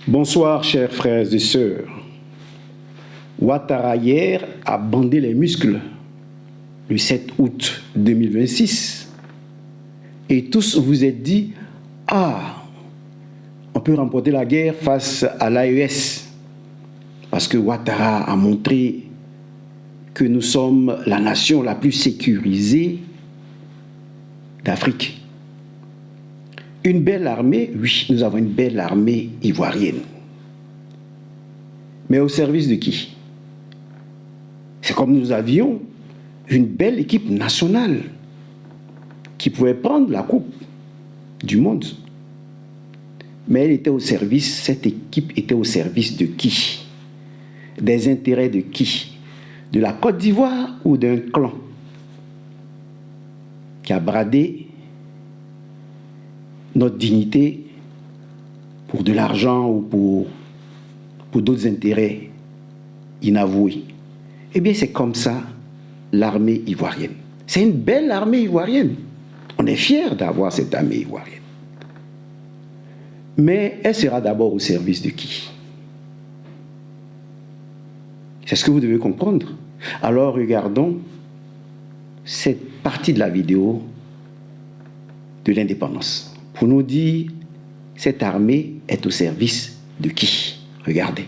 Bonsoir, chers frères et sœurs. Ouattara hier a bandé les muscles le 7 août 2026 et tous vous êtes dit « Ah, on peut remporter la guerre face à l'AES parce que Ouattara a montré que nous sommes la nation la plus sécurisée d'Afrique. » Une belle armée, oui, nous avons une belle armée ivoirienne. Mais au service de qui? C'est comme nous avions une belle équipe nationale qui pouvait prendre la coupe du monde. Mais elle était au service, cette équipe était au service de qui? Des intérêts de qui? De la Côte d'Ivoire ou d'un clan qui a bradé notre dignité pour de l'argent ou pour d'autres intérêts inavoués. Eh bien, c'est comme ça l'armée ivoirienne. C'est une belle armée ivoirienne. On est fiers d'avoir cette armée ivoirienne. Mais elle sera d'abord au service de qui? C'est ce que vous devez comprendre. Alors, regardons cette partie de la vidéo de l'indépendance pour nous dire cette armée est au service de qui? Regardez.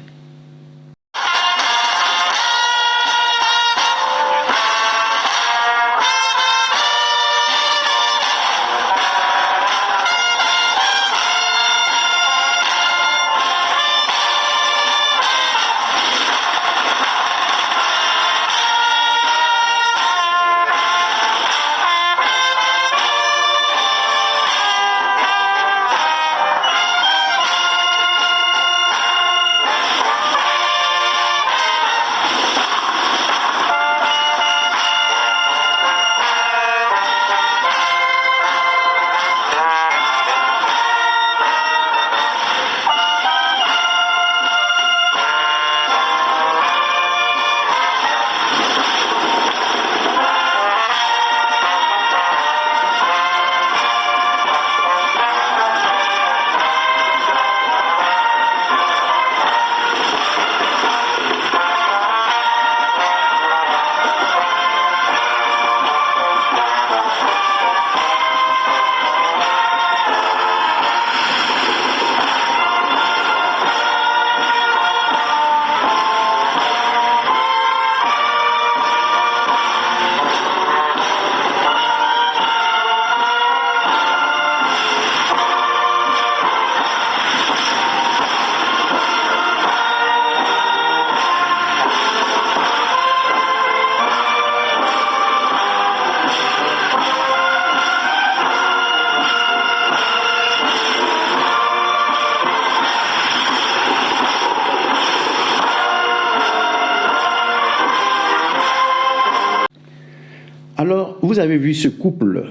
Alors, vous avez vu ce couple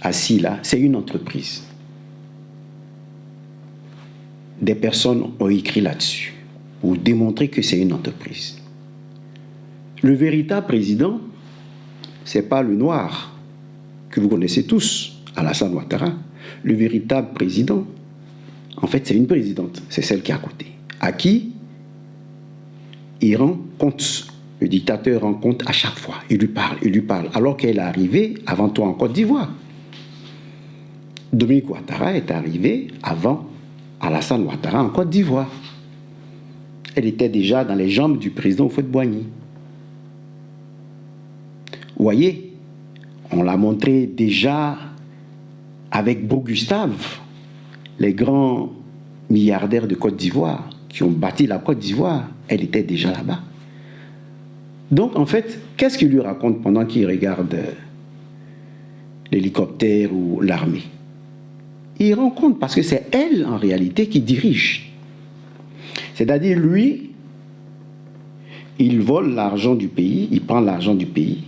assis là, c'est une entreprise. Des personnes ont écrit là-dessus pour démontrer que c'est une entreprise. Le véritable président, ce n'est pas le noir que vous connaissez tous, Alassane Ouattara. Le véritable président, en fait, c'est une présidente, c'est celle qui est à côté. À qui il rend compte. Le dictateur rend compte à chaque fois. Il lui parle. Alors qu'elle est arrivée avant toi en Côte d'Ivoire. Dominique Ouattara est arrivé avant Alassane Ouattara en Côte d'Ivoire. Elle était déjà dans les jambes du président Houphouët-Boigny. Vous voyez, on l'a montré déjà avec Beau Gustave, les grands milliardaires de Côte d'Ivoire qui ont bâti la Côte d'Ivoire. Elle était déjà là-bas. Donc, en fait, qu'est-ce qu'il lui raconte pendant qu'il regarde l'hélicoptère ou l'armée? Il rend compte parce que c'est elle, en réalité, qui dirige. C'est-à-dire, lui, il vole l'argent du pays, il prend l'argent du pays,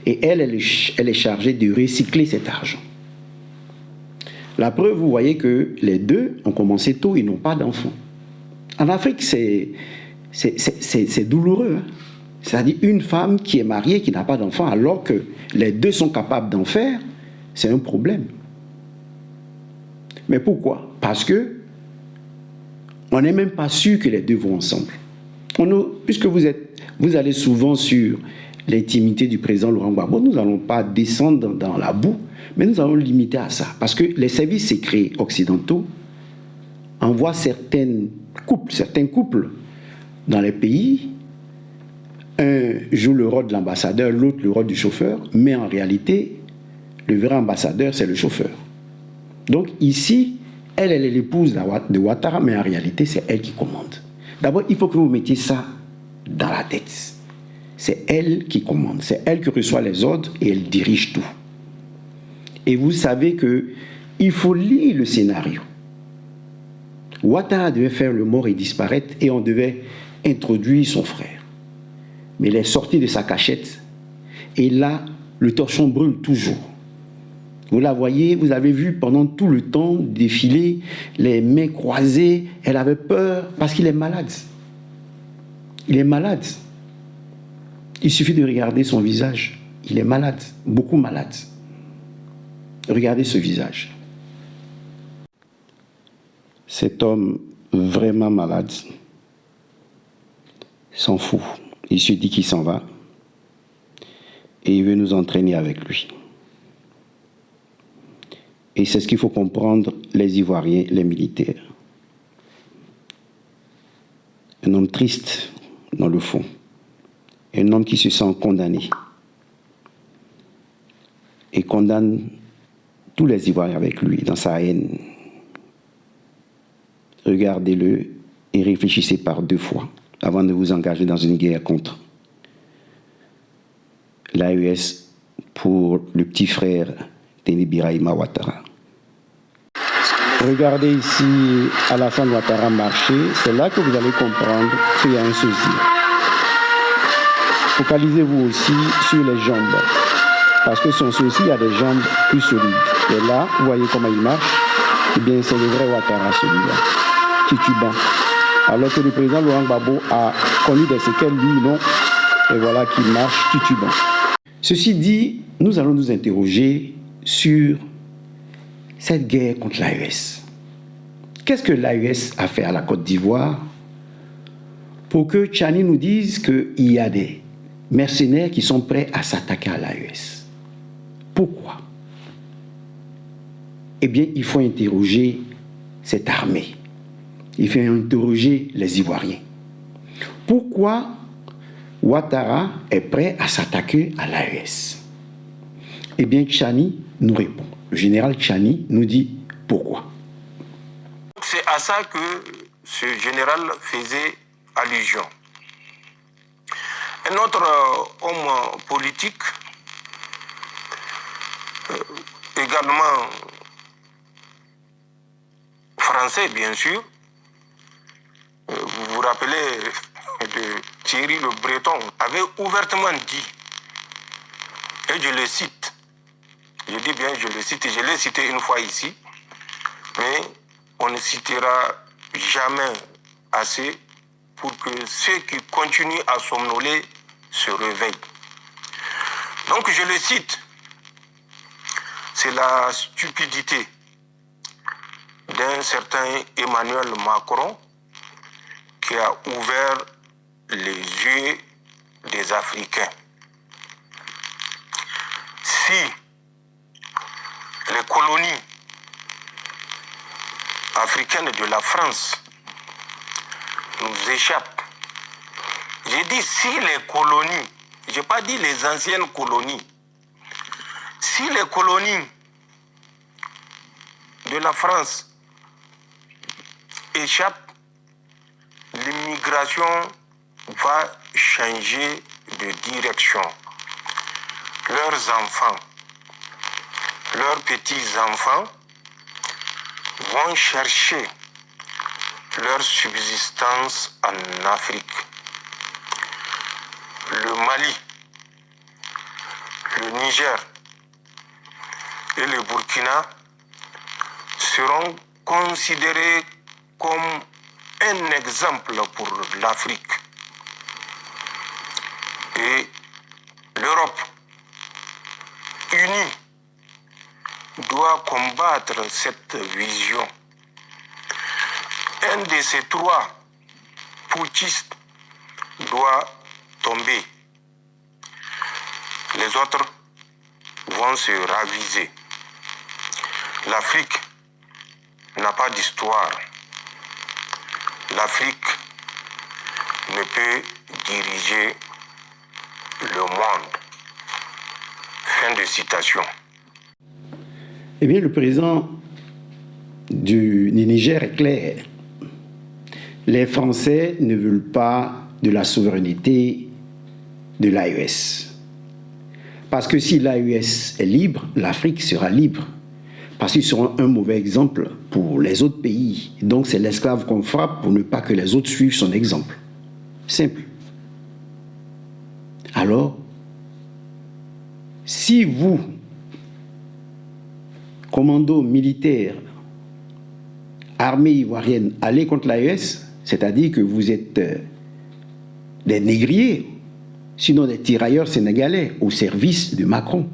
et elle est chargée de recycler cet argent. La preuve, vous voyez que les deux ont commencé tôt, ils n'ont pas d'enfants. En Afrique, c'est douloureux. Hein? C'est-à-dire une femme qui est mariée, qui n'a pas d'enfant, alors que les deux sont capables d'en faire, c'est un problème. Mais pourquoi? Parce que On n'est même pas sûr que les deux vont ensemble. Puisque vous allez souvent sur l'intimité du président Laurent Gbagbo, nous n'allons pas descendre dans la boue, mais nous allons limiter à ça. Parce que les services secrets occidentaux envoient certains couples dans les pays. Un joue le rôle de l'ambassadeur, l'autre le rôle du chauffeur, mais en réalité, le vrai ambassadeur, c'est le chauffeur. Donc ici, elle est l'épouse de Ouattara, mais en réalité, c'est elle qui commande. D'abord, il faut que vous mettiez ça dans la tête. C'est elle qui commande, c'est elle qui reçoit les ordres et elle dirige tout. Et vous savez qu'il faut lire le scénario. Ouattara devait faire le mort et disparaître et on devait introduire son frère. Mais il est sorti de sa cachette et là, le torchon brûle toujours. Vous la voyez, vous avez vu pendant tout le temps défiler, les mains croisées. Elle avait peur parce qu'il est malade. Il est malade. Il suffit de regarder son visage. Il est malade, beaucoup malade. Regardez ce visage. Cet homme vraiment malade s'en fout. Il se dit qu'il s'en va et il veut nous entraîner avec lui. Et c'est ce qu'il faut comprendre, les Ivoiriens, les militaires. Un homme triste, dans le fond. Un homme qui se sent condamné. Et condamne tous les Ivoiriens avec lui, dans sa haine. Regardez-le et réfléchissez par 2 fois avant de vous engager dans une guerre contre l'AES pour le petit frère Teni Birahima Ouattara. Regardez ici Alassane Ouattara marcher, c'est là que vous allez comprendre qu'il y a un sosie. Focalisez-vous aussi sur les jambes, parce que son sosie a des jambes plus solides. Et là, vous voyez comment il marche, eh bien c'est le vrai Ouattara celui-là, titubant. Alors que le président Laurent Gbagbo a connu des séquelles, lui non, et voilà qu'il marche titubant. Ceci dit, nous allons nous interroger sur cette guerre contre l'AES. Qu'est-ce que l'AES a fait à la Côte d'Ivoire pour que Tchani nous dise qu'il y a des mercenaires qui sont prêts à s'attaquer à l'AES? Pourquoi? Eh bien, il faut interroger cette armée. Il faut interroger les Ivoiriens. Pourquoi Ouattara est prêt à s'attaquer à l'AES? Eh bien, Tchani nous répond. Le général Tchani nous dit pourquoi. C'est à ça que ce général faisait allusion. Un autre homme politique, également français bien sûr, vous vous rappelez de Thierry Le Breton, avait ouvertement dit, et je le cite, je dis bien je le cite, je l'ai cité une fois ici, mais on ne citera jamais assez pour que ceux qui continuent à somnoler se réveillent. Donc je le cite, c'est la stupidité d'un certain Emmanuel Macron qui a ouvert les yeux des Africains. Si les colonies africaines de la France nous échappent, j'ai dit si les colonies, je n'ai pas dit les anciennes colonies, si les colonies de la France échappent, l'immigration va changer de direction. Leurs enfants, leurs petits-enfants vont chercher leur subsistance en Afrique. Le Mali, le Niger et le Burkina seront considérés comme un exemple pour l'Afrique. Et l'Europe unie doit combattre cette vision. un de ces trois putschistes doit tomber. Les autres vont se raviser. L'Afrique n'a pas d'histoire. L'Afrique ne peut diriger le monde. Fin de citation. Eh bien, le président du Niger est clair. Les Français ne veulent pas de la souveraineté de l'AES. Parce que si l'AES est libre, l'Afrique sera libre. Parce qu'ils seront un mauvais exemple pour les autres pays. Donc c'est l'esclave qu'on frappe pour ne pas que les autres suivent son exemple. Simple. Alors, si vous, commando militaire, armée ivoirienne, allez contre l'AES, c'est-à-dire que vous êtes des négriers, sinon des tirailleurs sénégalais au service de Macron.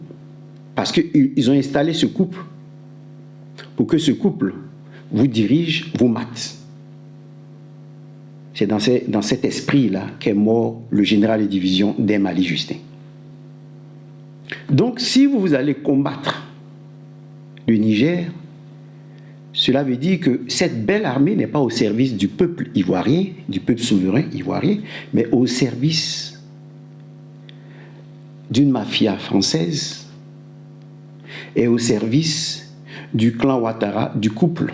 Parce qu'ils ont installé ce couple pour que ce couple vous dirige, vous mate. C'est dans cet esprit-là qu'est mort le général de division Demali Justin. Donc, si vous allez combattre le Niger, cela veut dire que cette belle armée n'est pas au service du peuple ivoirien, du peuple souverain ivoirien, mais au service d'une mafia française et au service du clan Ouattara, du couple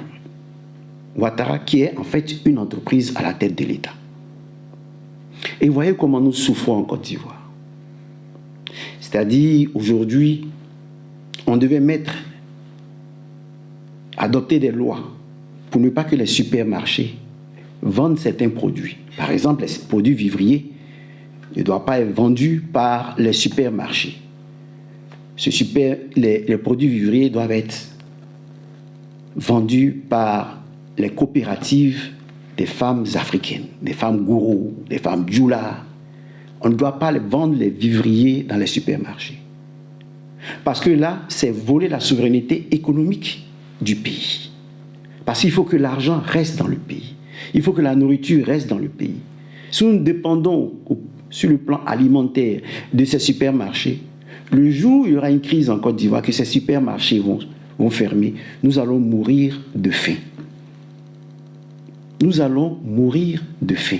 Ouattara, qui est en fait une entreprise à la tête de l'État. Et voyez comment nous souffrons en Côte d'Ivoire. C'est-à-dire, aujourd'hui, on devait adopter des lois pour ne pas que les supermarchés vendent certains produits. Par exemple, les produits vivriers ne doivent pas être vendus par les supermarchés. Les produits vivriers doivent être vendus par les coopératives des femmes africaines, des femmes gourou, des femmes djoula. On ne doit pas vendre les vivriers dans les supermarchés. Parce que là, c'est voler la souveraineté économique du pays. Parce qu'il faut que l'argent reste dans le pays. Il faut que la nourriture reste dans le pays. Si nous dépendons sur le plan alimentaire de ces supermarchés, le jour où il y aura une crise en Côte d'Ivoire, que ces supermarchés vont fermer, nous allons mourir de faim. Nous allons mourir de faim.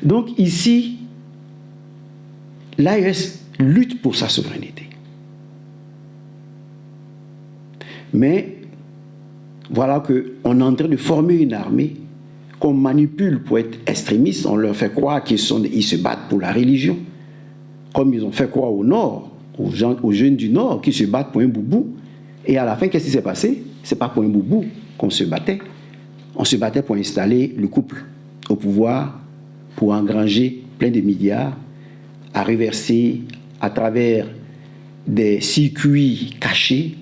Donc ici, l'AES lutte pour sa souveraineté. Mais voilà qu'on est en train de former une armée qu'on manipule pour être extrémistes. On leur fait croire qu'ils se battent pour la religion, comme ils ont fait croire au Nord, aux jeunes du Nord qui se battent pour un boubou. Et à la fin, qu'est-ce qui s'est passé? Ce n'est pas pour un boubou qu'on se battait. On se battait pour installer le couple au pouvoir, pour engranger plein de milliards, à reverser à travers des circuits cachés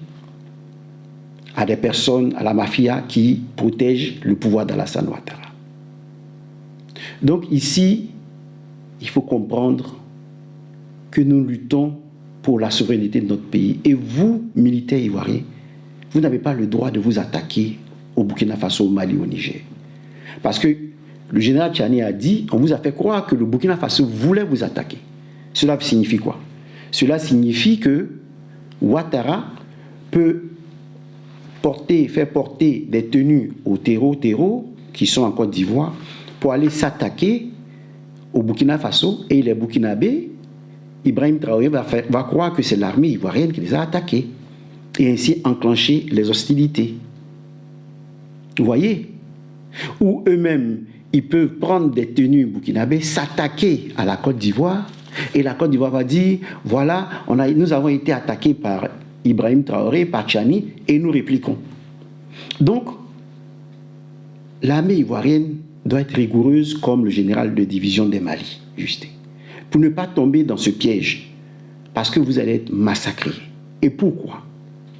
à des personnes, à la mafia qui protègent le pouvoir d'Alassane Ouattara. Donc ici, il faut comprendre que nous luttons pour la souveraineté de notre pays. Et vous, militaires ivoiriens, vous n'avez pas le droit de vous attaquer au Burkina Faso, au Mali, au Niger. Parce que le général Tchani a dit, on vous a fait croire que le Burkina Faso voulait vous attaquer. Cela signifie quoi? Cela signifie que Ouattara peut faire porter des tenues aux terreaux qui sont en Côte d'Ivoire pour aller s'attaquer au Burkina Faso, et les Burkinabés, Ibrahim Traoré va croire que c'est l'armée ivoirienne qui les a attaqués et ainsi enclencher les hostilités. Vous voyez? Ou eux-mêmes, ils peuvent prendre des tenues burkinabés, s'attaquer à la Côte d'Ivoire, et la Côte d'Ivoire va dire, voilà, nous avons été attaqués par Ibrahim Traoré, par Tchani, et nous répliquons. Donc, l'armée ivoirienne doit être rigoureuse comme le général de division des Mali, Justin, pour ne pas tomber dans ce piège, parce que vous allez être massacrés. Et pourquoi?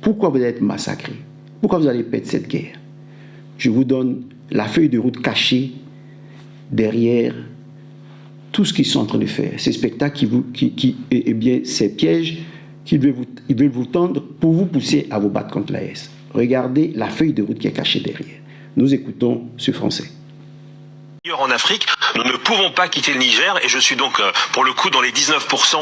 Pourquoi vous allez être massacrés? Pourquoi vous allez perdre cette guerre? Je vous donne la feuille de route cachée derrière tout ce qu'ils sont en train de faire. Ces spectacles ces pièges qu'ils veulent vous tendre pour vous pousser à vous battre contre l'AES. regardez la feuille de route qui est cachée derrière. Nous écoutons ce Français. En Afrique, nous ne pouvons pas quitter le Niger et je suis donc pour le coup dans les 19%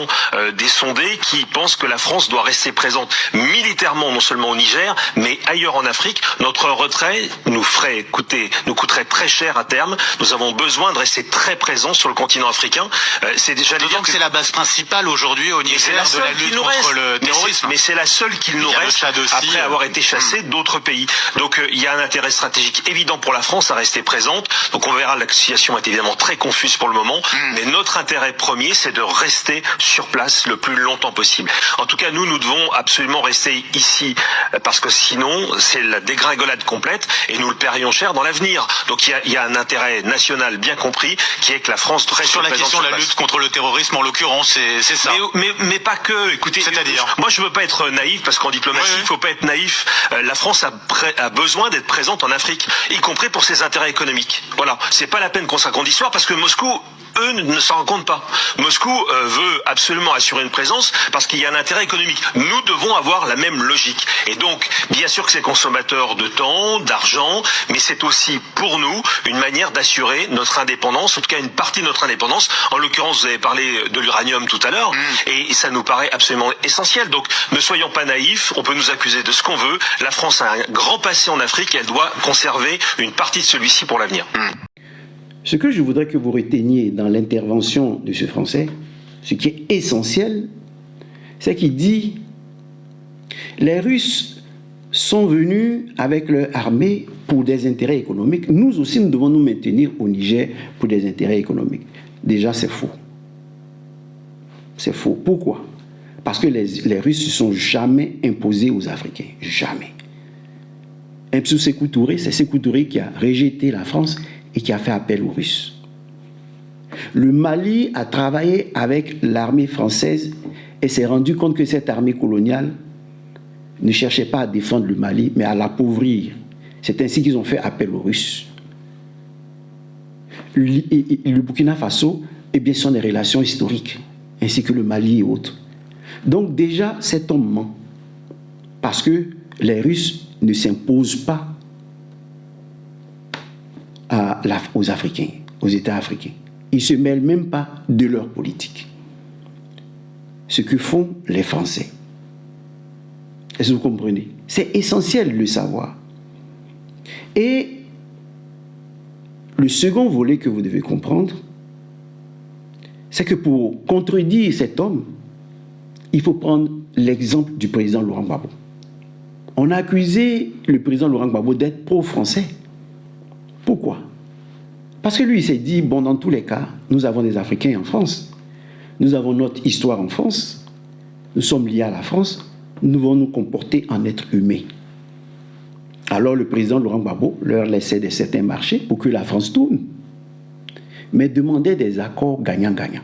des sondés qui pensent que la France doit rester présente militairement non seulement au Niger mais ailleurs en Afrique. Notre retrait nous coûterait très cher à terme. Nous avons besoin de rester très présents sur le continent africain. C'est déjà donc c'est la base principale aujourd'hui au Niger de la lutte contre le terrorisme. Mais c'est la seule qu'il nous reste après avoir été chassé d'autres pays. Donc il y a un intérêt stratégique évident pour la France à rester présente. Donc on verra. La situation est évidemment très confuse pour le moment, mais notre intérêt premier, c'est de rester sur place le plus longtemps possible. En tout cas, nous devons absolument rester ici, parce que sinon, c'est la dégringolade complète, et nous le paierions cher dans l'avenir. Donc il y a un intérêt national bien compris, qui est que la France reste sur la question de la lutte contre le terrorisme, en l'occurrence, c'est ça. Mais pas que, écoutez, c'est-à-dire moi je veux pas être naïf, parce qu'en diplomatie, il faut pas être naïf. La France a besoin d'être présente en Afrique, y compris pour ses intérêts économiques. Voilà, c'est pas la peine qu'on se raconte l'histoire parce que Moscou, eux, ne s'en rendent compte pas. Moscou veut absolument assurer une présence parce qu'il y a un intérêt économique. Nous devons avoir la même logique. Et donc, bien sûr que c'est consommateur de temps, d'argent, mais c'est aussi pour nous une manière d'assurer notre indépendance, en tout cas une partie de notre indépendance. En l'occurrence, vous avez parlé de l'uranium tout à l'heure, et ça nous paraît absolument essentiel. Donc, ne soyons pas naïfs, on peut nous accuser de ce qu'on veut. La France a un grand passé en Afrique et elle doit conserver une partie de celui-ci pour l'avenir. Ce que je voudrais que vous reteniez dans l'intervention de ce Français, ce qui est essentiel, c'est qu'il dit « Les Russes sont venus avec leur armée pour des intérêts économiques. Nous aussi, nous devons nous maintenir au Niger pour des intérêts économiques. » Déjà, c'est faux. C'est faux. Pourquoi? Parce que les Russes ne se sont jamais imposés aux Africains. Jamais. Sékou Touré, c'est Sékou Touré qui a rejeté la France et qui a fait appel aux Russes. Le Mali a travaillé avec l'armée française et s'est rendu compte que cette armée coloniale ne cherchait pas à défendre le Mali, mais à l'appauvrir. C'est ainsi qu'ils ont fait appel aux Russes. Le Burkina Faso, eh bien, sont des relations historiques, ainsi que le Mali et autres. Donc déjà, cet homme ment, parce que les Russes ne s'imposent pas aux Africains, aux États africains. Ils ne se mêlent même pas de leur politique. Ce que font les Français. Est-ce que vous comprenez? C'est essentiel de le savoir. Et le second volet que vous devez comprendre, c'est que pour contredire cet homme, il faut prendre l'exemple du président Laurent Gbagbo. On a accusé le président Laurent Gbagbo d'être pro-français. Pourquoi? Parce que lui, il s'est dit, bon, dans tous les cas, nous avons des Africains en France. Nous avons notre histoire en France. Nous sommes liés à la France. Nous devons nous comporter en êtres humains. Alors le président Laurent Gbagbo leur laissait certains marchés pour que la France tourne. Mais demandait des accords gagnant-gagnant.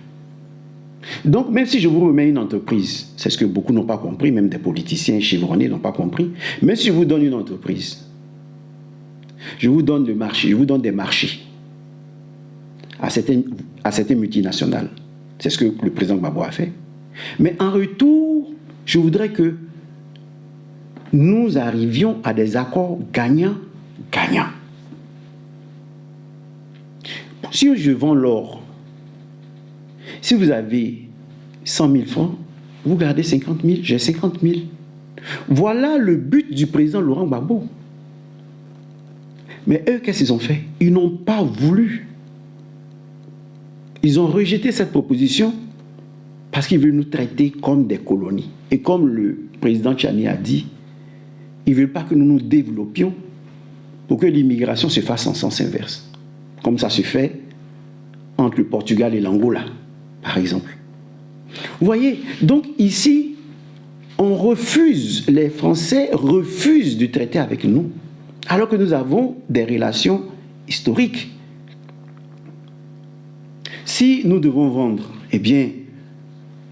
Donc, même si je vous remets une entreprise, c'est ce que beaucoup n'ont pas compris, même des politiciens chevronnés n'ont pas compris, même si je vous donne une entreprise, je vous donne le marché, je vous donne des marchés à certaines multinationales. C'est ce que le président Gbagbo a fait. Mais en retour, je voudrais que nous arrivions à des accords gagnant-gagnant. Si je vends l'or, si vous avez 100 000 francs, vous gardez 50 000, j'ai 50 000. Voilà le but du président Laurent Gbagbo. Mais eux, qu'est-ce qu'ils ont fait? Ils n'ont pas voulu. Ils ont rejeté cette proposition parce qu'ils veulent nous traiter comme des colonies. Et comme le président Tchani a dit, ils ne veulent pas que nous nous développions pour que l'immigration se fasse en sens inverse. Comme ça se fait entre le Portugal et l'Angola, par exemple. Vous voyez, donc ici, les Français refusent de traiter avec nous, alors que nous avons des relations historiques. Si nous devons vendre, eh bien,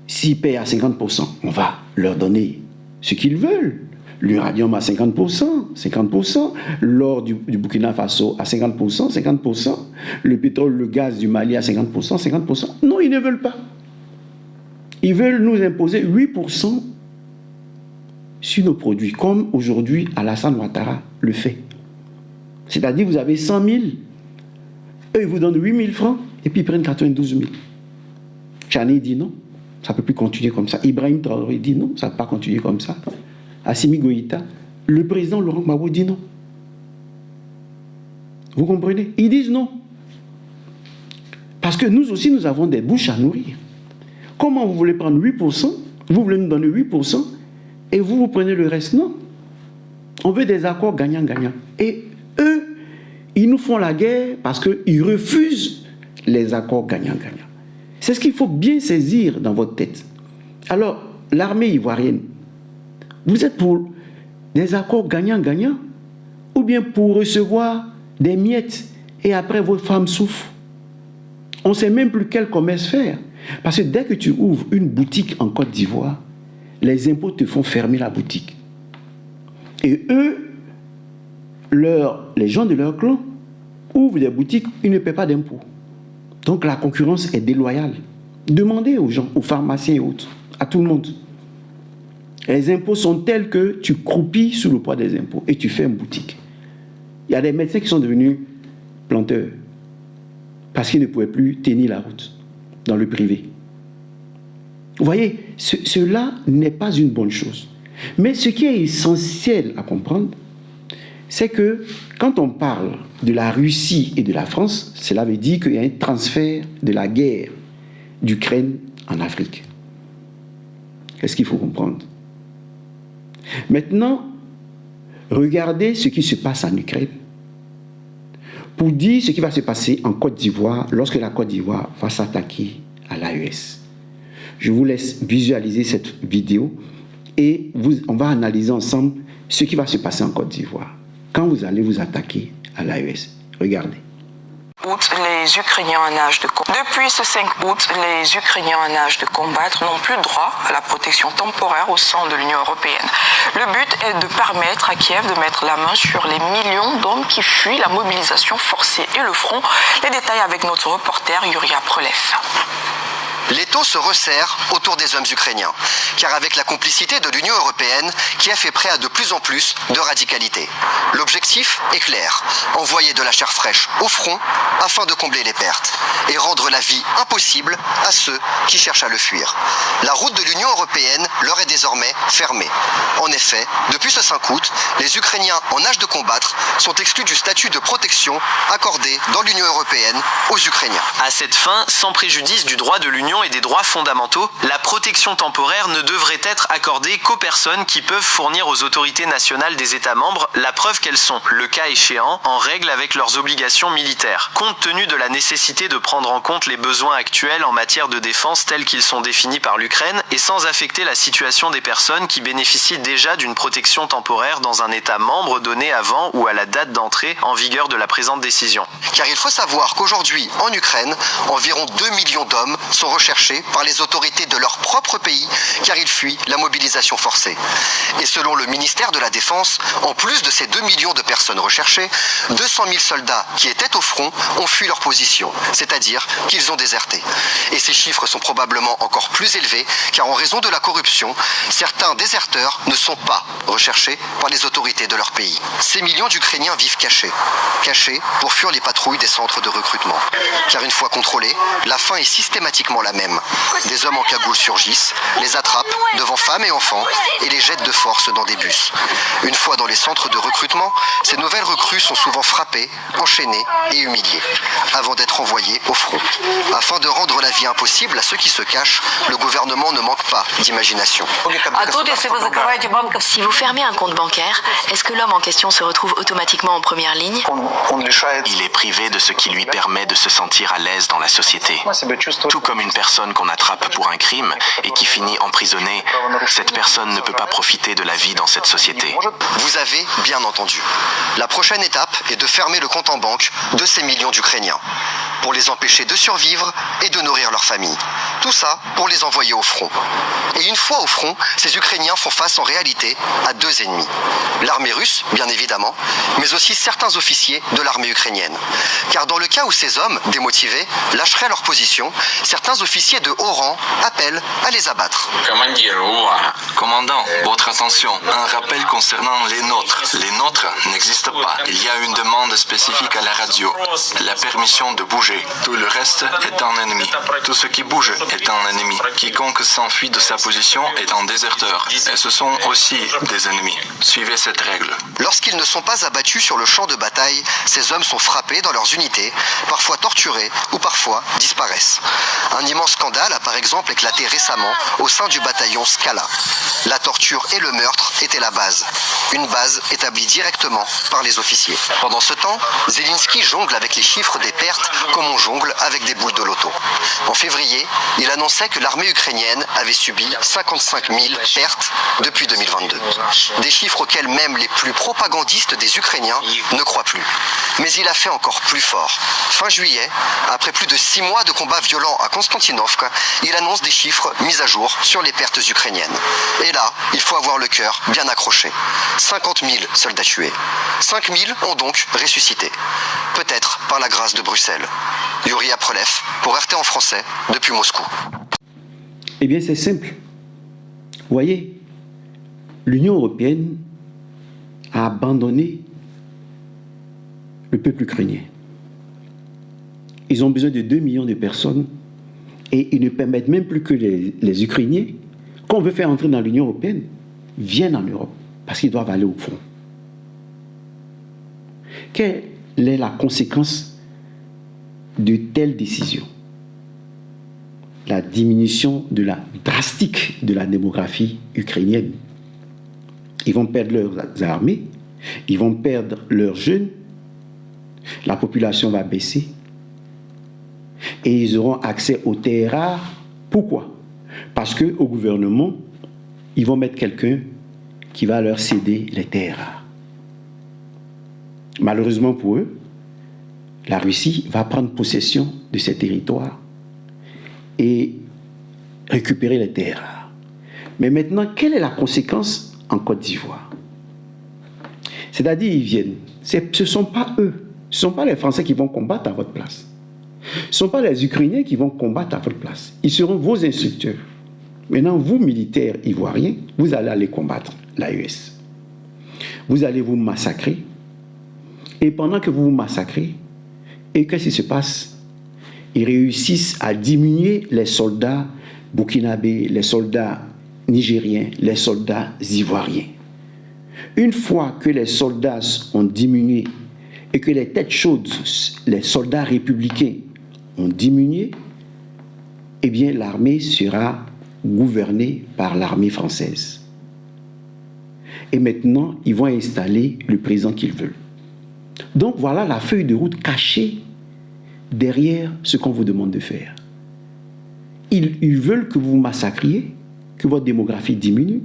s'ils payent à 50%, on va leur donner ce qu'ils veulent. L'uranium à 50%, l'or du Burkina Faso à 50%, le pétrole, le gaz du Mali à 50%. Non, ils ne veulent pas. Ils veulent nous imposer 8% sur nos produits, comme aujourd'hui Alassane Ouattara le fait. C'est-à-dire, vous avez 100 000, eux, ils vous donnent 8 000 francs, et puis ils prennent 92 000. Chani dit non, ça ne peut plus continuer comme ça. Ibrahim Traoré dit non, ça ne peut pas continuer comme ça. Assimi Goïta, le président Laurent Gbagbo dit non. Vous comprenez? Ils disent non. Parce que nous aussi, nous avons des bouches à nourrir. Comment vous voulez prendre 8%, vous voulez nous donner 8%, et vous prenez le reste? Non. On veut des accords gagnant-gagnant. Et eux, ils nous font la guerre parce qu'ils refusent les accords gagnant-gagnant. C'est ce qu'il faut bien saisir dans votre tête. Alors, l'armée ivoirienne, vous êtes pour des accords gagnant-gagnant ou bien pour recevoir des miettes et après votre femme souffre? On ne sait même plus quel commerce faire. Parce que dès que tu ouvres une boutique en Côte d'Ivoire, les impôts te font fermer la boutique. Et eux, les gens de leur clan ouvrent des boutiques, ils ne paient pas d'impôts. Donc la concurrence est déloyale. Demandez aux gens, aux pharmaciens et autres, à tout le monde. Les impôts sont tels que tu croupis sous le poids des impôts et tu fais une boutique. Il y a des médecins qui sont devenus planteurs parce qu'ils ne pouvaient plus tenir la route dans le privé. Vous voyez, cela n'est pas une bonne chose. Mais ce qui est essentiel à comprendre, c'est que quand on parle de la Russie et de la France, cela veut dire qu'il y a un transfert de la guerre d'Ukraine en Afrique. Qu'est-ce qu'il faut comprendre? Maintenant, regardez ce qui se passe en Ukraine pour dire ce qui va se passer en Côte d'Ivoire lorsque la Côte d'Ivoire va s'attaquer à l'AES. Je vous laisse visualiser cette vidéo et on va analyser ensemble ce qui va se passer en Côte d'Ivoire quand vous allez vous attaquer à l'AES. Regardez. Les Ukrainiens en âge de combattre. Depuis ce 5 août, les Ukrainiens en âge de combattre n'ont plus droit à la protection temporaire au sein de l'Union européenne. Le but est de permettre à Kiev de mettre la main sur les millions d'hommes qui fuient la mobilisation forcée et le front. Les détails avec notre reporter Yuria Prolev. L'étau se resserre autour des hommes ukrainiens, car avec la complicité de l'Union européenne, Kiev est prêt à de plus en plus de radicalité. L'objectif est clair, envoyer de la chair fraîche au front afin de combler les pertes et rendre la vie impossible à ceux qui cherchent à le fuir. La route de l'Union européenne leur est désormais fermée. En effet, depuis ce 5 août, les Ukrainiens en âge de combattre sont exclus du statut de protection accordé dans l'Union européenne aux Ukrainiens. À cette fin, sans préjudice du droit de l'Union et des droits fondamentaux, la protection temporaire ne devrait être accordée qu'aux personnes qui peuvent fournir aux autorités nationales des États membres la preuve qu'elles sont, le cas échéant, en règle avec leurs obligations militaires. Compte tenu de la nécessité de prendre en compte les besoins actuels en matière de défense tels qu'ils sont définis par l'Ukraine et sans affecter la situation des personnes qui bénéficient déjà d'une protection temporaire dans un État membre donné avant ou à la date d'entrée en vigueur de la présente décision. Car il faut savoir qu'aujourd'hui, en Ukraine, environ 2 millions d'hommes sont recherchés par les autorités de leur propre pays car ils fuient la mobilisation forcée. Et selon le ministère de la Défense, en plus de ces 2 millions de personnes recherchées, 200 000 soldats qui étaient au front ont fui leur position, c'est-à-dire qu'ils ont déserté. Et ces chiffres sont probablement encore plus élevés car en raison de la corruption, certains déserteurs ne sont pas recherchés par les autorités de leur pays. Ces millions d'Ukrainiens vivent cachés pour fuir les patrouilles des centres de recrutement. Car une fois contrôlés, la fin est systématiquement la même. Des hommes en cagoule surgissent, les attrapent devant femmes et enfants et les jettent de force dans des bus. Une fois dans les centres de recrutement, ces nouvelles recrues sont souvent frappées, enchaînées et humiliées, avant d'être envoyées au front. Afin de rendre la vie impossible à ceux qui se cachent, le gouvernement ne manque pas d'imagination. Si vous fermez un compte bancaire, est-ce que l'homme en question se retrouve automatiquement en première ligne? Il est privé de ce qui lui permet de se sentir à l'aise dans la société. Tout comme une personne qu'on attrape pour un crime et qui finit emprisonnée, cette personne ne peut pas profiter de la vie dans cette société. Vous avez bien entendu. La prochaine étape est de fermer le compte en banque de ces millions d'Ukrainiens. pour les empêcher de survivre et de nourrir leur famille. Tout ça pour les envoyer au front. Et une fois au front, ces Ukrainiens font face en réalité à deux ennemis. L'armée russe, bien évidemment, mais aussi certains officiers de l'armée ukrainienne. Car dans le cas où ces hommes, démotivés, lâcheraient leur position, certains officiers de haut rang appellent à les abattre. Commandant, votre attention, un rappel concernant les nôtres. Les nôtres n'existent pas. Il y a une demande spécifique à la radio. La permission de bouger. Tout le reste est un ennemi. Tout ce qui bouge est un ennemi. Quiconque s'enfuit de sa position est un déserteur. Et ce sont aussi des ennemis. Suivez cette règle. Lorsqu'ils ne sont pas abattus sur le champ de bataille, ces hommes sont frappés dans leurs unités, parfois torturés ou parfois disparaissent. Un immense scandale a par exemple éclaté récemment au sein du bataillon Skala. La torture et le meurtre étaient la base. Une base établie directement par les officiers. Pendant ce temps, Zelensky jongle avec les chiffres des pertes comme on jongle avec des boules de loto. En février, il annonçait que l'armée ukrainienne avait subi 55 000 pertes depuis 2022. Des chiffres auxquels même les plus propagandistes des Ukrainiens ne croient plus. Mais il a fait encore plus fort. Fin juillet, après plus de 6 mois de combats violents à Konstantinovka, il annonce des chiffres mis à jour sur les pertes ukrainiennes. Et là, il faut avoir le cœur bien accroché. 50 000 soldats tués. 5 000 ont donc ressuscité. Peut-être par la grâce de Bruxelles. Yuri Aprolev, pour RT en français, depuis Moscou. Eh bien, c'est simple. Vous voyez, l'Union européenne a abandonné le peuple ukrainien. Ils ont besoin de 2 millions de personnes et ils ne permettent même plus que les Ukrainiens, qu'on veut faire entrer dans l'Union européenne, viennent en Europe parce qu'ils doivent aller au front. Quelle est la conséquence de telles décisions? La diminution drastique de la démographie ukrainienne. Ils vont perdre leurs armées, ils vont perdre leurs jeunes, la population va baisser et ils auront accès aux terres rares. Pourquoi? Parce qu'au gouvernement, ils vont mettre quelqu'un qui va leur céder les terres rares. Malheureusement pour eux, la Russie va prendre possession de ces territoires et récupérer les terres rares. Mais maintenant, quelle est la conséquence en Côte d'Ivoire? C'est-à-dire, ils viennent. Ce ne sont pas eux. Ce ne sont pas les Français qui vont combattre à votre place. Ce ne sont pas les Ukrainiens qui vont combattre à votre place. Ils seront vos instructeurs. Maintenant, vous, militaires ivoiriens, vous allez aller combattre l'AES. Vous allez vous massacrer. Et pendant que vous vous massacrez, et qu'est-ce qui se passe? Ils réussissent à diminuer les soldats burkinabés, les soldats nigériens, les soldats ivoiriens. Une fois que les soldats ont diminué et que les têtes chaudes, les soldats républicains ont diminué, eh bien l'armée sera gouvernée par l'armée française. Et maintenant, ils vont installer le président qu'ils veulent. Donc voilà la feuille de route cachée derrière ce qu'on vous demande de faire. Ils veulent que vous vous massacriez, que votre démographie diminue,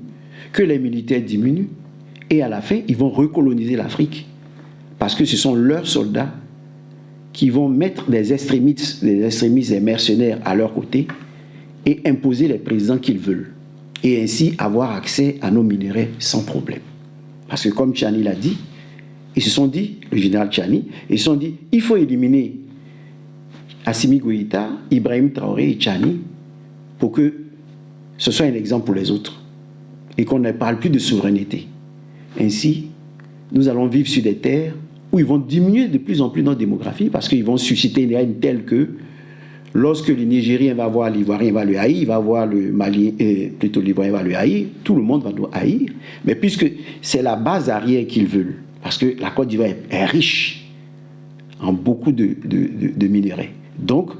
que les militaires diminuent, et à la fin, ils vont recoloniser l'Afrique. Parce que ce sont leurs soldats qui vont mettre des extrémistes, des mercenaires à leur côté et imposer les présidents qu'ils veulent. Et ainsi avoir accès à nos minerais sans problème. Parce que comme Tchani l'a dit, ils se sont dit, le général Tchani, ils se sont dit, il faut éliminer Assimi Goïta, Ibrahim Traoré et Tchani pour que ce soit un exemple pour les autres et qu'on ne parle plus de souveraineté. Ainsi, nous allons vivre sur des terres où ils vont diminuer de plus en plus notre démographie parce qu'ils vont susciter une haine telle que lorsque le Nigérien va voir l'Ivoirien, il va le haïr, il va voir le Malien, plutôt l'Ivoirien va le haïr, tout le monde va nous haïr. Mais puisque c'est la base arrière qu'ils veulent, parce que la Côte d'Ivoire est riche en beaucoup de minerais. Donc,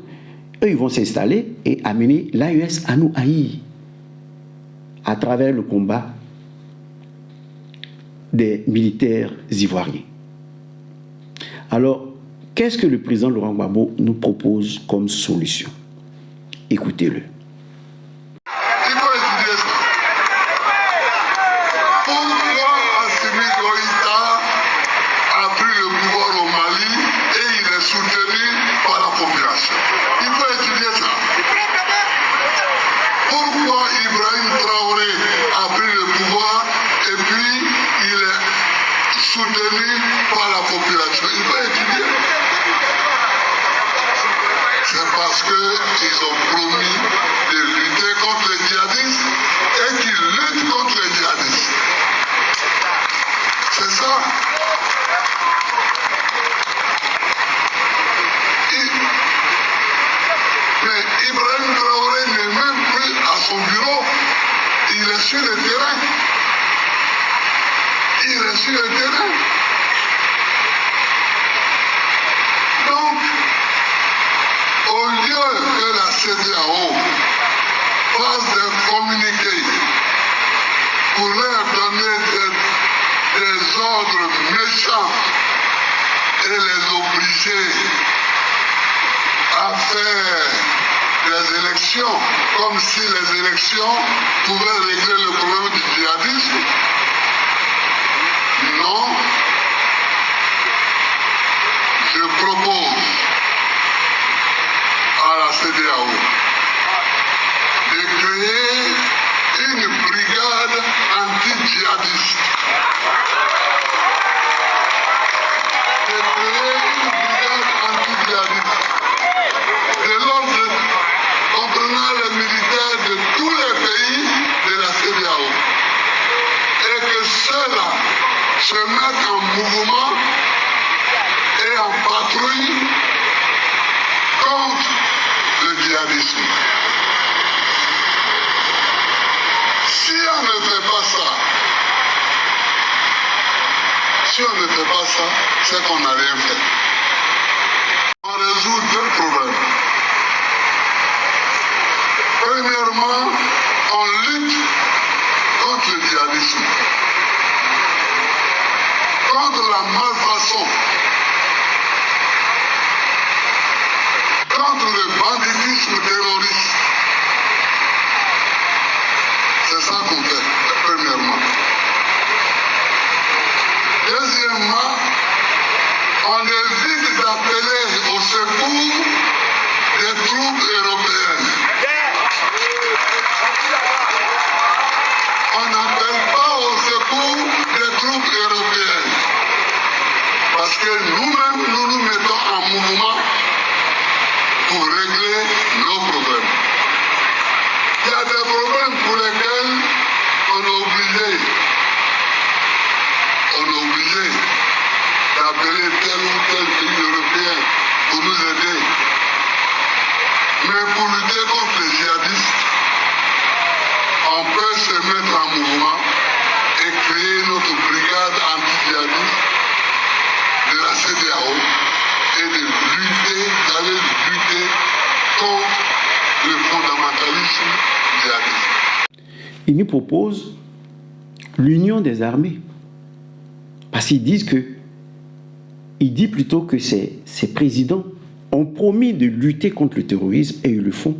eux, ils vont s'installer et amener l'AES à nous haïr à travers le combat des militaires ivoiriens. Alors, qu'est-ce que le président Laurent Gbagbo nous propose comme solution? Écoutez-le. Il faut étudier ça. Pourquoi Assimi Goïta a pris le pouvoir au Mali et il est soutenu par la population? qu'ils ont promis de lutter contre les djihadistes et qu'ils luttent contre les djihadistes. C'est ça. Mais Ibrahim Traoré n'est même plus à son bureau. Il est sur le terrain. Il est sur le terrain. Donc, au lieu que la CEDEAO fasse des communiqués pour leur donner des ordres méchants et les obliger à faire des élections comme si les élections pouvaient régler le problème du djihadisme, non. Je propose à la CEDEAO de créer une brigade anti-djihadiste. De l'ordre comprenant les militaires de tous les pays de la CEDEAO. Et que ceux-là se mettent en mouvement et en patrouille contre le djihadisme. Si on ne fait pas ça, c'est qu'on n'a rien fait. On résout deux problèmes. Premièrement, on lutte contre le djihadisme, contre la malfaçon, contre le banditisme terroriste. C'est ça qu'on fait, premièrement. Deuxièmement, on évite d'appeler au secours des troupes européennes. On n'appelle pas au secours des troupes européennes. Parce que nous-mêmes, nous nous mettons en mouvement pour régler nos problèmes. Il y a des problèmes pour lesquels on est obligé d'appeler tel ou tel pays européen pour nous aider. Mais pour lutter contre les djihadistes, on peut se mettre en mouvement et créer notre brigade anti-djihadiste de la CEDEAO et d'aller lutter contre le fondamentalisme djihadiste. Il nous propose l'union des armées. Parce qu'ils disent que, il dit plutôt que ces présidents ont promis de lutter contre le terrorisme et ils le font.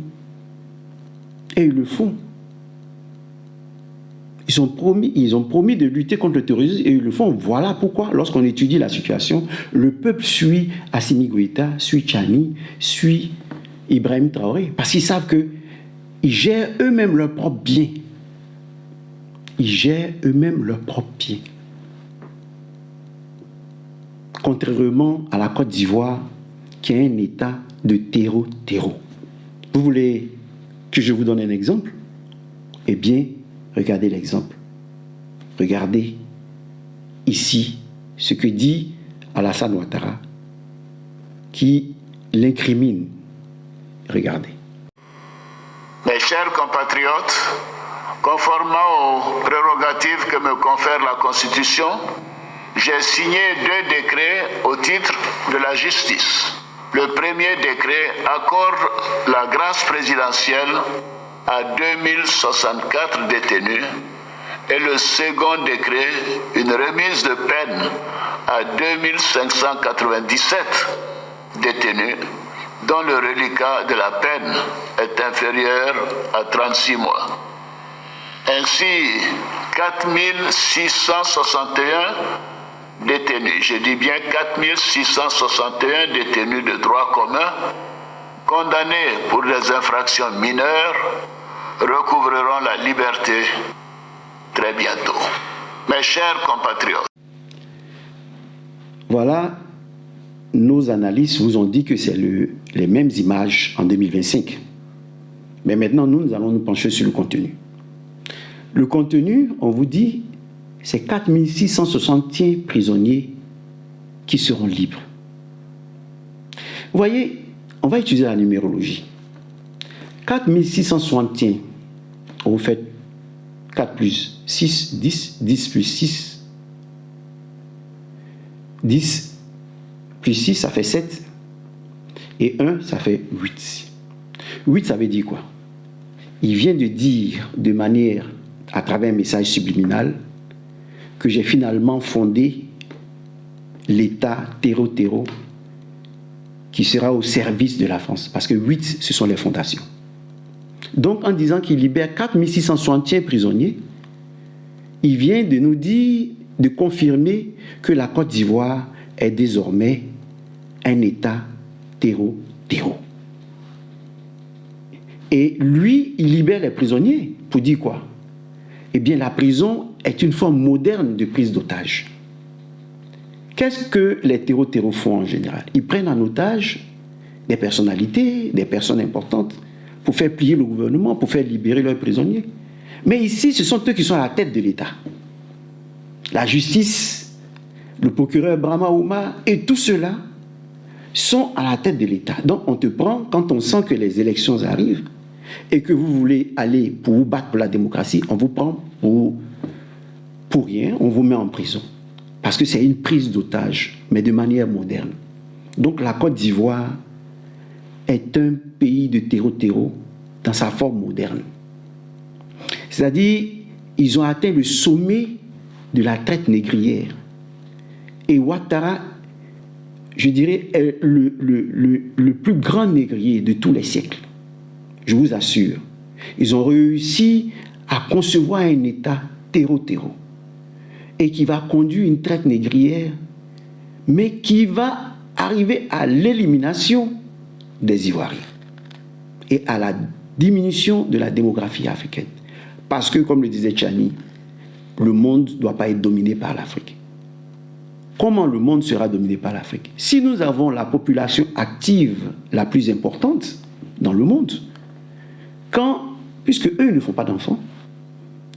Et ils le font. Ils ont promis de lutter contre le terrorisme et ils le font. Voilà pourquoi, lorsqu'on étudie la situation, le peuple suit Assimi Goïta, suit Tchani, suit Ibrahim Traoré. Parce qu'ils savent qu'ils gèrent eux-mêmes leur propre bien. Ils gèrent eux-mêmes leur propre bien. Contrairement à la Côte d'Ivoire, qui est un état de terreau. Vous voulez que je vous donne un exemple? Eh bien, regardez l'exemple. Regardez ici ce que dit Alassane Ouattara, qui l'incrimine. Regardez. Mes chers compatriotes, conformément aux prérogatives que me confère la Constitution, j'ai signé 2 décrets au titre de la justice. Le premier décret accorde la grâce présidentielle à 2064 détenus et le second décret une remise de peine à 2597 détenus dont le reliquat de la peine est inférieur à 36 mois. Ainsi, 4661 détenus, je dis bien 4661 détenus de droit commun, condamnés pour des infractions mineures, recouvreront la liberté très bientôt. Mes chers compatriotes. Voilà, nos analystes vous ont dit que c'est les mêmes images en 2025. Mais maintenant, nous allons nous pencher sur le contenu. Le contenu, on vous dit, c'est 4661 prisonniers qui seront libres. Vous voyez, on va utiliser la numérologie. 4661, vous faites 4 plus 6, 10, 10 plus 6, 10 plus 6, ça fait 7, et 1, ça fait 8. 8, ça veut dire quoi? Il vient de dire de manière, à travers un message subliminal, que j'ai finalement fondé l'État terreau-terreau qui sera au service de la France. Parce que 8, ce sont les fondations. Donc, en disant qu'il libère 4661 prisonniers, il vient de nous dire, de confirmer que la Côte d'Ivoire est désormais un État terreau-terreau. Et lui, il libère les prisonniers. Pour dire quoi? Eh bien, la prison est une forme moderne de prise d'otage. Qu'est-ce que les terreaux font en général? Ils prennent en otage des personnalités, des personnes importantes, pour faire plier le gouvernement, pour faire libérer leurs prisonniers. Mais ici, ce sont eux qui sont à la tête de l'État. La justice, le procureur Brahma Ouma et tout cela sont à la tête de l'État. Donc on te prend, quand on sent que les élections arrivent et que vous voulez aller pour vous battre pour la démocratie, on vous prend pour rien, on vous met en prison. Parce que c'est une prise d'otage, mais de manière moderne. Donc la Côte d'Ivoire est un pays de terreau dans sa forme moderne. C'est-à-dire, ils ont atteint le sommet de la traite négrière. Et Ouattara, je dirais, est le plus grand négrier de tous les siècles. Je vous assure. Ils ont réussi à concevoir un État terreau et qui va conduire une traite négrière, mais qui va arriver à l'élimination des Ivoiriens et à la diminution de la démographie africaine. Parce que, comme le disait Tchani, le monde ne doit pas être dominé par l'Afrique. Comment le monde sera dominé par l'Afrique? Si nous avons la population active la plus importante dans le monde, puisque eux ne font pas d'enfants,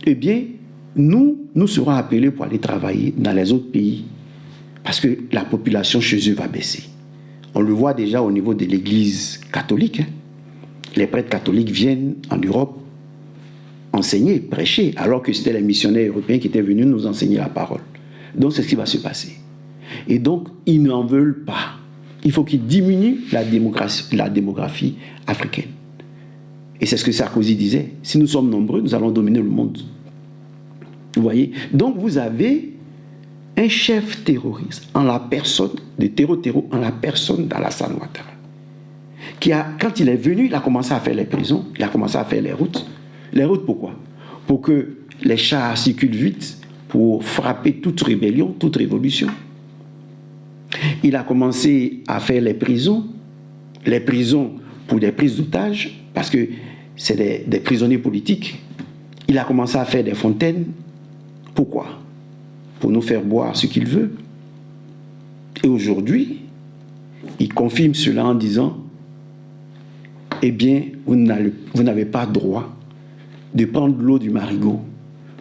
eh bien, nous serons appelés pour aller travailler dans les autres pays parce que la population chez eux va baisser. On le voit déjà au niveau de l'Église catholique. Les prêtres catholiques viennent en Europe enseigner, prêcher, alors que c'était les missionnaires européens qui étaient venus nous enseigner la parole. Donc c'est ce qui va se passer. Et donc, ils n'en veulent pas. Il faut qu'ils diminuent la démographie africaine. Et c'est ce que Sarkozy disait. Si nous sommes nombreux, nous allons dominer le monde. Vous voyez? Donc vous avez un chef terroriste en la personne, de terreau en la personne d'Alassane Ouattara, qui quand il est venu, il a commencé à faire les prisons, il a commencé à faire les routes. Les routes pourquoi? Pour que les chars circulent vite, pour frapper toute rébellion, toute révolution. Il a commencé à faire les prisons pour des prises d'otages, parce que c'est des prisonniers politiques. Il a commencé à faire des fontaines. Pourquoi? Pour nous faire boire ce qu'il veut. Et aujourd'hui, il confirme cela en disant, eh bien, vous n'avez pas droit de prendre l'eau du marigot,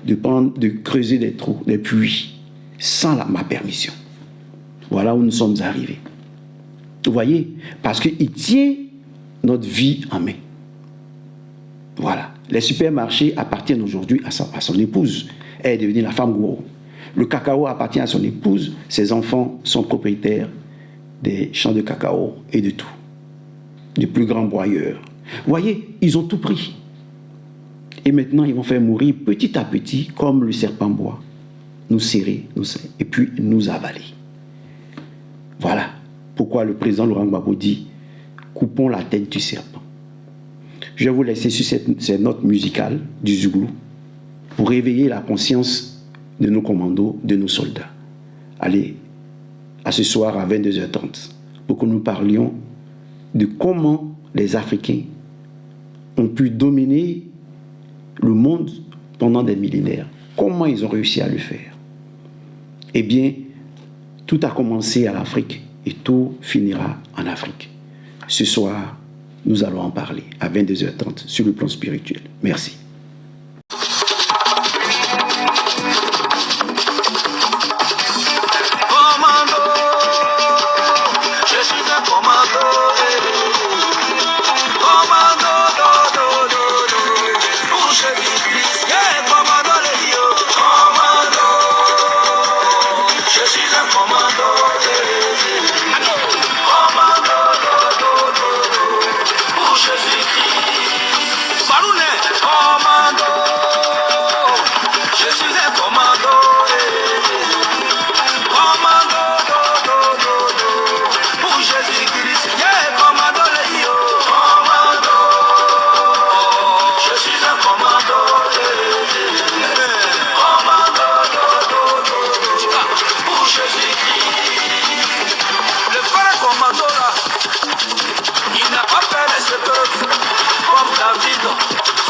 de creuser des trous, des puits, sans ma permission. Voilà où nous sommes arrivés. Vous voyez? Parce qu'il tient notre vie en main. Voilà. Les supermarchés appartiennent aujourd'hui à son épouse. Elle est devenue la femme gourou. Le cacao appartient à son épouse. Ses enfants sont propriétaires des champs de cacao et de tout. Des plus grands broyeurs. Vous voyez, ils ont tout pris. Et maintenant, ils vont faire mourir petit à petit, comme le serpent bois. Nous serrer, et puis nous avaler. Voilà pourquoi le président Laurent Gbagbo dit « Coupons la tête du serpent ». Je vais vous laisser sur cette note musicale du Zouglou pour réveiller la conscience de nos commandos, de nos soldats. Allez, à ce soir à 22h30, pour que nous parlions de comment les Africains ont pu dominer le monde pendant des millénaires. Comment ils ont réussi à le faire? Eh bien, tout a commencé à l'Afrique et tout finira en Afrique. Ce soir, nous allons en parler à 22h30 sur le plan spirituel. Merci.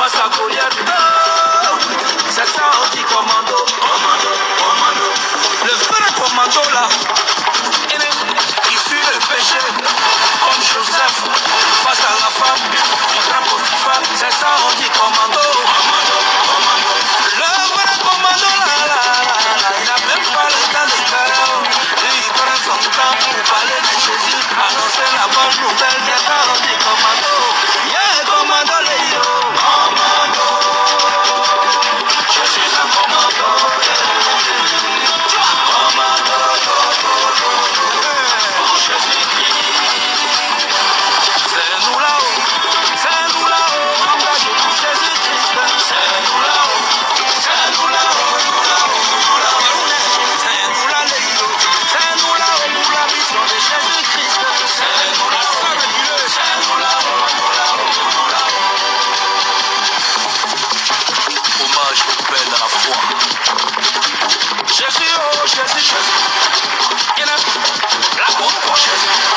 Face à Goliath, c'est ça on dit commando, commando, commando. Le vrai commando là, il fuit le péché, comme Joseph, face à la femme, il prend Potiphar, c'est ça on dit commando, commando, commando. Le vrai commando là, il n'a même pas le temps de faire, il prend son temps pour parler de Jésus, annoncer la bonne nouvelle, c'est ça on dit commando, yeah commando les yo.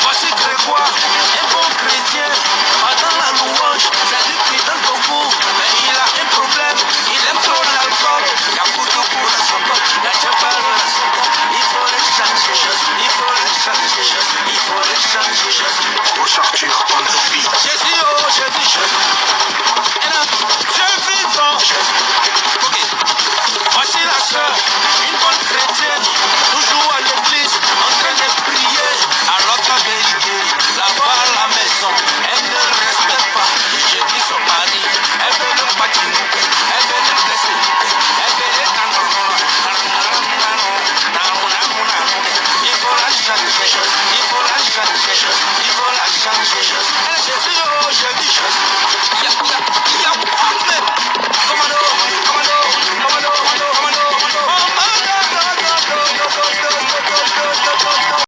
Voici Grégoire, un bon chrétien, pendant la louange, c'est lui qui donne beaucoup, mais il a un problème, il aime trop l'alcool, il y a beaucoup de goût dans son corps, il y a pas dans son corps, il faut le changer, il faut le changer, il faut le changer, pour sortir on the beat. Jésus, oh Jésus, Jésus, Dieu vivant, ok, voici la sœur, une bonne chrétienne, toujours à l'église, en train de prier, alors qu'en vérité, là-bas à la maison, elle ne respecte pas Jésus son mari, elle veut le patiner, elle veut le blesser, elle veut le il faut la changer, il faut la changer, il faut la changer.